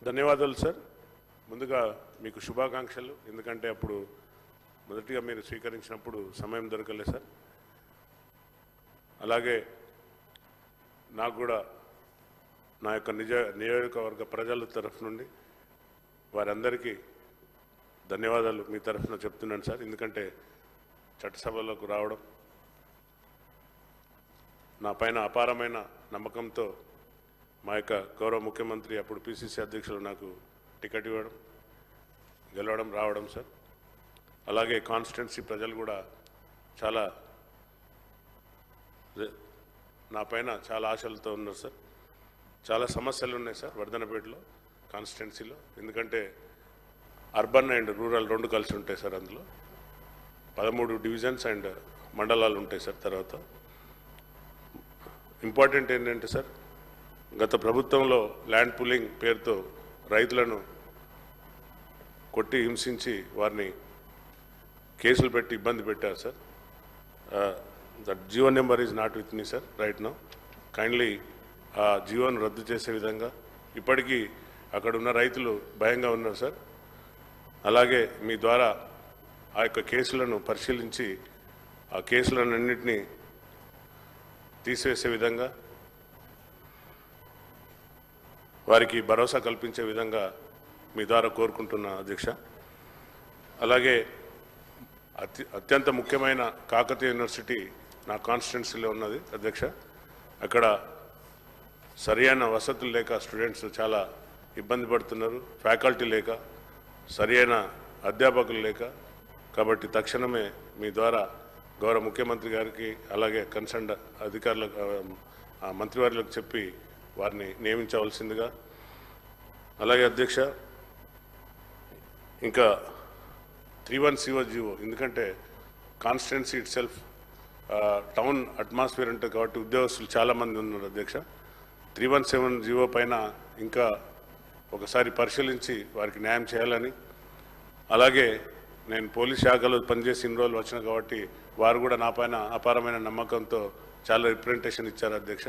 ధన్యవాదాలు సార్. ముందుగా మీకు శుభాకాంక్షలు. ఎందుకంటే అప్పుడు మొదటిగా మీరు స్వీకరించినప్పుడు సమయం దొరకలే సార్. అలాగే నాకు కూడా నా యొక్క నియోజకవర్గ ప్రజల తరఫు నుండి వారందరికీ ధన్యవాదాలు మీ తరఫున చెప్తున్నాను సార్. ఎందుకంటే చట్టసభలోకి రావడం నా పైన అపారమైన నమ్మకంతో మా యొక్క గౌరవ ముఖ్యమంత్రి అప్పుడు పిసిసి అధ్యక్షులు నాకు టికెట్ ఇవ్వడం, గెలవడం, రావడం సార్. అలాగే కాన్స్టిట్యున్సీ ప్రజలు కూడా చాలా నా పైన చాలా ఆశలతో ఉన్నారు సార్. చాలా సమస్యలు ఉన్నాయి సార్ వర్ధనపేటలో కాన్స్టిట్యున్సీలో. ఎందుకంటే అర్బన్ అండ్ రూరల్ రెండు కలిసి ఉంటాయి సార్. అందులో 13 డివిజన్స్ అండ్ మండలాలు ఉంటాయి సార్. తర్వాత ఇంపార్టెంట్ ఏంటంటే సార్, గత ప్రభుత్వంలో ల్యాండ్ పూలింగ్ పేరుతో రైతులను కొట్టి హింసించి వారిని కేసులు పెట్టి ఇబ్బంది పెట్టారు sir. That Jio number is not with me sir right now. Kindly ఆ జియోను రద్దు చేసే విధంగా ఇప్పటికీ అక్కడ ఉన్న రైతులు భయంగా ఉన్నారు సార్. అలాగే మీ ద్వారా ఆ యొక్క కేసులను పరిశీలించి ఆ కేసులన్నింటినీ తీసివేసే విధంగా, వారికి భరోసా కల్పించే విధంగా మీ ద్వారా కోరుకుంటున్నా అధ్యక్ష. అలాగే అత్యంత ముఖ్యమైన కాకతీయ యూనివర్సిటీ నా కాన్స్టిట్యున్సీలో ఉన్నది అధ్యక్ష. అక్కడ సరైన వసతులు లేక స్టూడెంట్స్ చాలా ఇబ్బంది పడుతున్నారు, ఫ్యాకల్టీ లేక, సరైన అధ్యాపకులు లేక. కాబట్టి తక్షణమే మీ ద్వారా గౌరవ ముఖ్యమంత్రి గారికి అలాగే కన్సర్న్ అధికారులకు మంత్రివర్యులకు చెప్పి వారిని నియమించవలసిందిగా. అలాగే అధ్యక్ష, ఇంకా 31CO జీవో, ఎందుకంటే constituency it self town atmosphere ఉంటుంది కాబట్టి ఉద్యోగస్తులు చాలామంది ఉన్నారు అధ్యక్ష. 317 జీవో పైన ఇంకా ఒకసారి పరిశీలించి వారికి న్యాయం చేయాలని, అలాగే నేను పోలీస్ శాఖలో పనిచేసి ఇన్ని రోజులు వచ్చిన కాబట్టి వారు కూడా నా పైన అపారమైన నమ్మకంతో చాలా రిప్రజెంటేషన్ ఇచ్చారు అధ్యక్ష.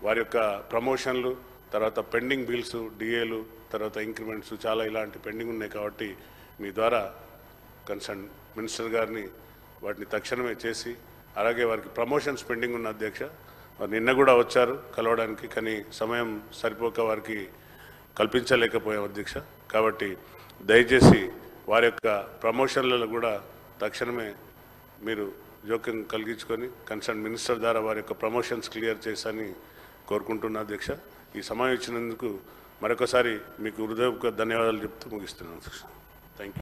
వారి యొక్క ప్రమోషన్లు, తర్వాత పెండింగ్ బిల్స్, డిఏలు, తర్వాత ఇంక్రిమెంట్స్ చాలా ఇలాంటి పెండింగ్ ఉన్నాయి. కాబట్టి మీ ద్వారా కన్సర్న్ మినిస్టర్ గారిని వాటిని తక్షణమే చేసి, అలాగే వారికి ప్రమోషన్స్ పెండింగ్ ఉన్న అధ్యక్ష. వారు నిన్న కూడా వచ్చారు కలవడానికి, కానీ సమయం సరిపోక వారికి కల్పించలేకపోయాం అధ్యక్ష. కాబట్టి దయచేసి వారి యొక్క ప్రమోషన్లలో కూడా తక్షణమే మీరు జోక్యం కలిగించుకొని కన్సర్న్ మినిస్టర్ ద్వారా వారి యొక్క ప్రమోషన్స్ క్లియర్ చేశాని కోరుకుంటున్నా అధ్యక్ష. ఈ సమయం ఇచ్చినందుకు మరొకసారి మీకు హృదయపూర్వక ధన్యవాదాలు చెప్తూ ముగిస్తున్నాను అధ్యక్ష.